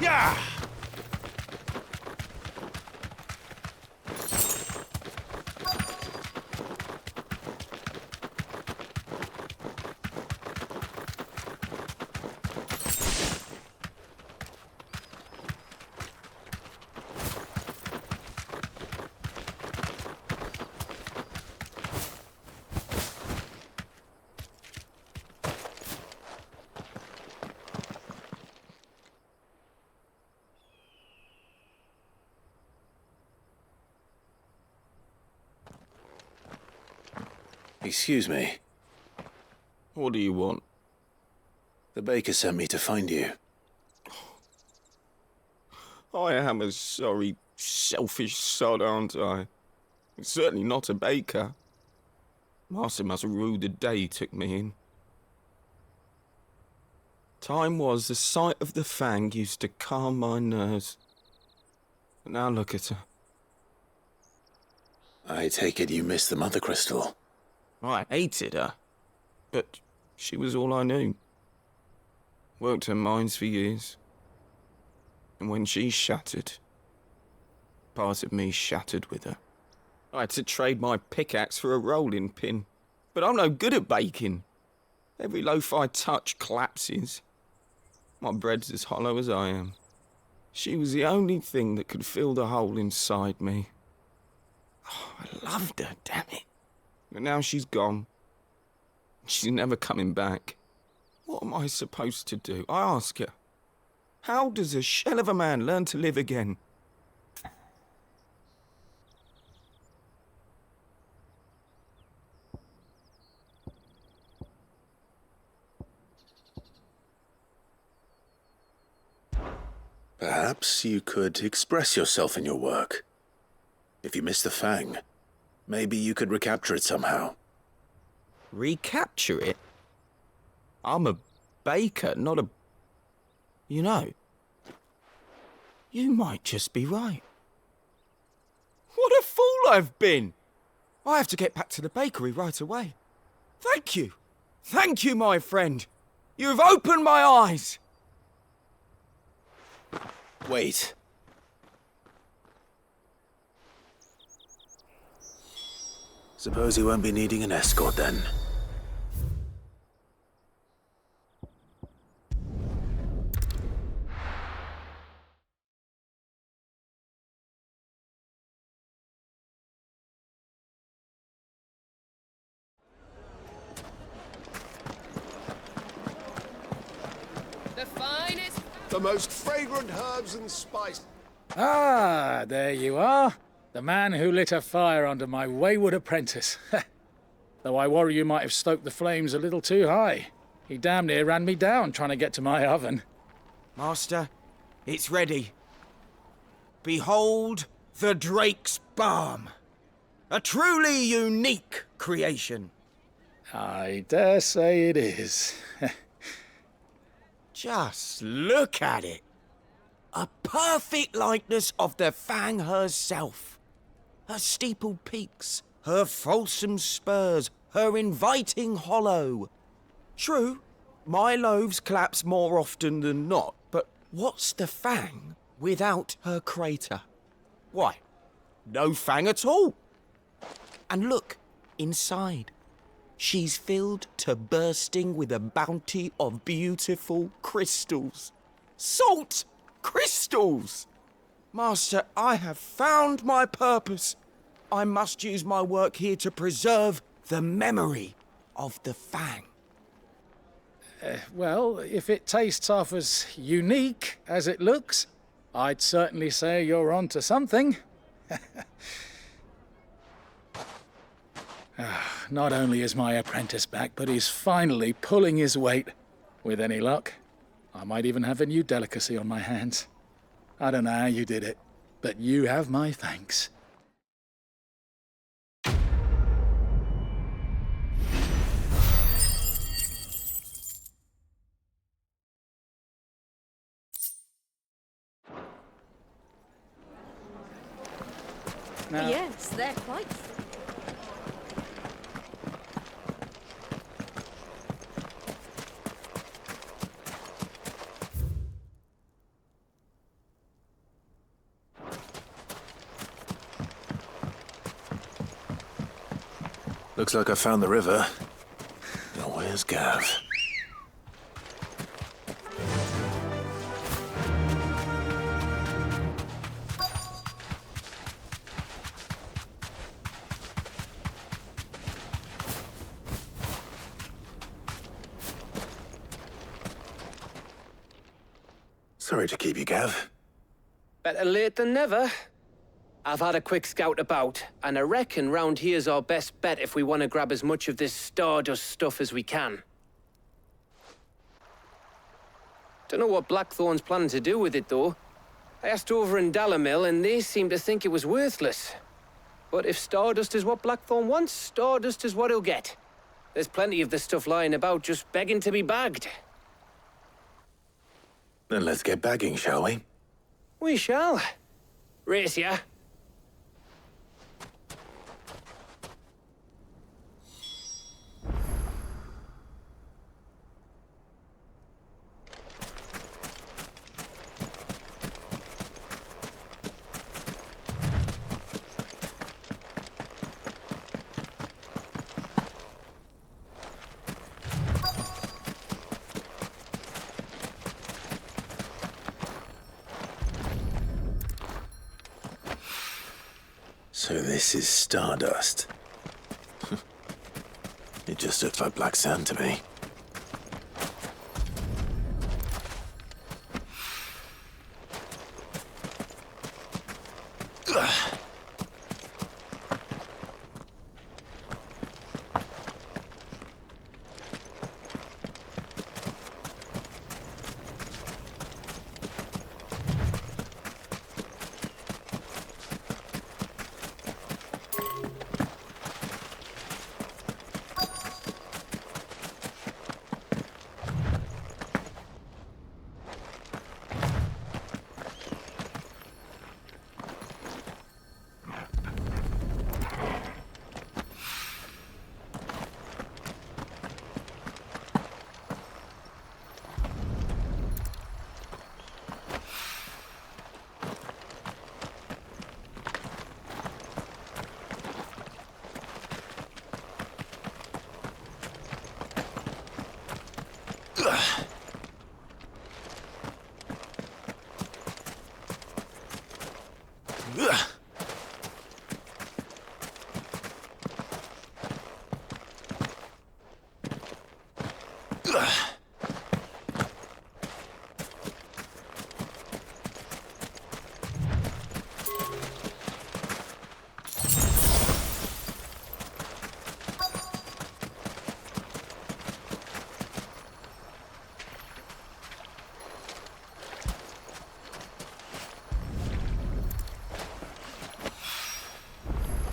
Yeah! Excuse me. What do you want? The baker sent me to find you. I am a sorry, selfish sod, aren't I? Certainly not a baker. Master must have ruled the day he took me in. Time was the sight of the fang used to calm my nerves. But now look at her. I take it you missed the Mother Crystal. I hated her, but she was all I knew. Worked her mines for years, And when she shattered, part of me shattered with her. I had to trade my pickaxe for a rolling pin. But I'm no good at baking. Every loaf I touch collapses. My bread's as hollow as I am. She was the only thing that could fill the hole inside me. Oh, I loved her, damn it. But now she's gone. She's never coming back. What am I supposed to do? I ask her. How does a shell of a man learn to live again? Perhaps you could express yourself in your work. If you miss the Fang, maybe you could recapture it somehow. Recapture it? I'm a baker, not a... You know, you might just be right. What a fool I've been! I have to get back to the bakery right away. Thank you. Thank you, my friend. You've opened my eyes. Wait. Suppose you won't be needing an escort then. The finest... The most fragrant herbs and spices. Ah, there you are. The man who lit a fire under my wayward apprentice. Though I worry you might have stoked the flames a little too high. He damn near ran me down trying to get to my oven. Master, it's ready. Behold the Drake's Balm. A truly unique creation. I dare say it is. Just look at it. A perfect likeness of the Fang herself. Her steepled peaks, her fulsome spurs, her inviting hollow. True, my loaves collapse more often than not, but what's the Fang without her crater? Why, no Fang at all. And look, inside. She's filled to bursting with a bounty of beautiful crystals. Salt crystals! Master, I have found my purpose. I must use my work here to preserve the memory of the Fang. Well, if it tastes half as unique as it looks, I'd certainly say you're onto something. Not only is my apprentice back, but he's finally pulling his weight. With any luck, I might even have a new delicacy on my hands. I don't know how you did it, but you have my thanks. Now, Yes, they're quite... Looks like I found the river. Now where's Gav? Sorry to keep you, Gav. Better late than never. I've had a quick scout about, and I reckon round here's our best bet if we want to grab as much of this Stardust stuff as we can. Don't know what Blackthorn's planning to do with it, though. I asked over in Dalamil, and they seem to think it was worthless. But if Stardust is what Blackthorn wants, Stardust is what he'll get. There's plenty of this stuff lying about, just begging to be bagged. Then let's get bagging, shall we? We shall. Race ya. So this is stardust. It just looks like black sand to me.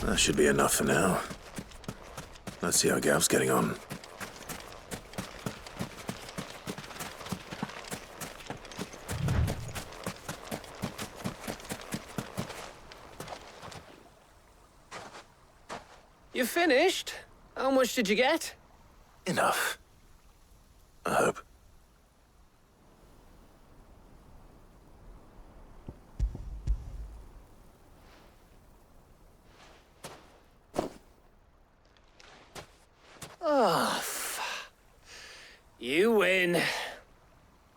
That should be enough for now. Let's see how Gav's getting on. You finished? How much did you get? Enough. I hope. Oh, you win.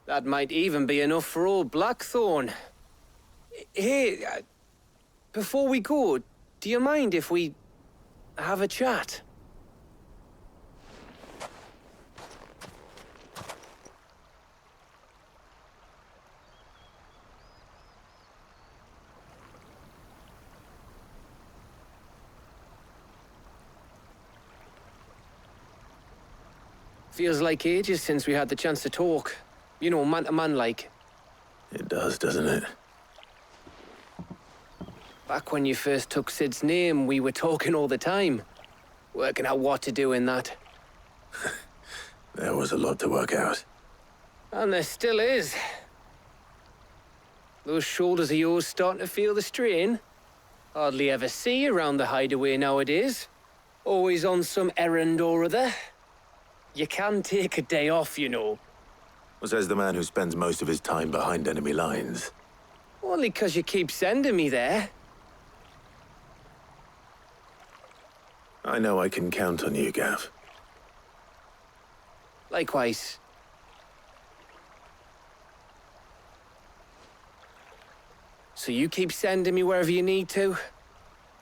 That might even be enough for old Blackthorn. Hey, before we go, do you mind if we have a chat? Feels like ages since we had the chance to talk. You know, man to man like. It does, doesn't it? Back when you first took Sid's name, we were talking all the time. Working out what to do in that. There was a lot to work out. And there still is. Those shoulders of yours starting to feel the strain. Hardly ever see you around the hideaway nowadays. Always on some errand or other. You can take a day off, you know. Says the man who spends most of his time behind enemy lines. Only 'cause you keep sending me there. I know I can count on you, Gav. Likewise. So you keep sending me wherever you need to,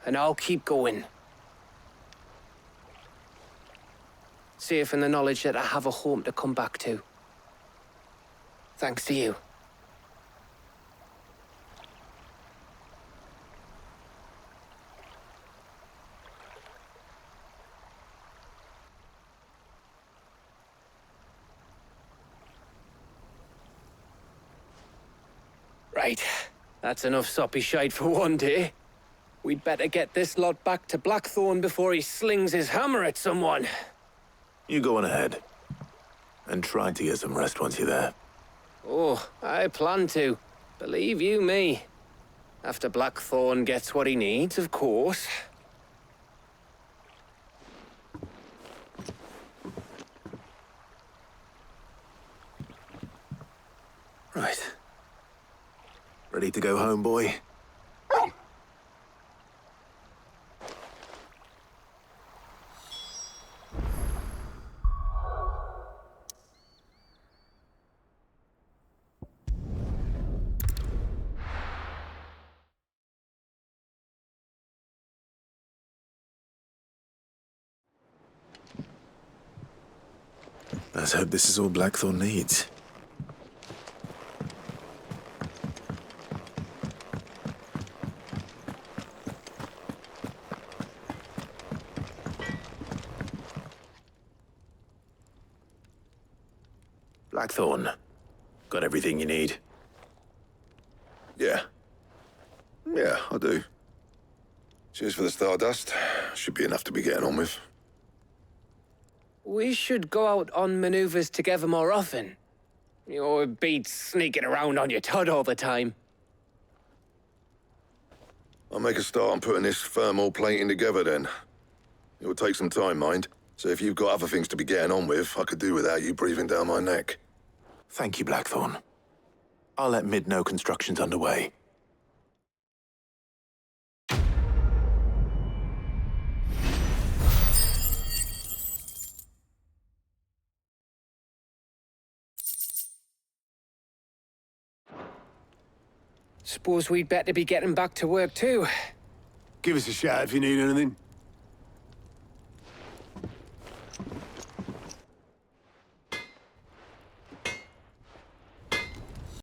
and I'll keep going. Safe in the knowledge that I have a home to come back to. Thanks to you. Right. That's enough soppy shite for one day. We'd better get this lot back to Blackthorn before he slings his hammer at someone. You go on ahead. And try to get some rest once you're there. Oh, I plan to. Believe you me. After Blackthorn gets what he needs, of course. Right. Ready to go home, boy? Let's hope this is all Blackthorn needs. Blackthorn, got everything you need? Yeah. Yeah, I do. Cheers for the stardust. Should be enough to be getting on with. We should go out on maneuvers together more often. It beats sneaking around on your Todd all the time. I'll make a start on putting this thermal plating together then. It will take some time, mind. So if you've got other things to be getting on with, I could do without you breathing down my neck. Thank you, Blackthorn. I'll let Mid know construction's underway. Suppose we'd better be getting back to work too. Give us a shout if you need anything.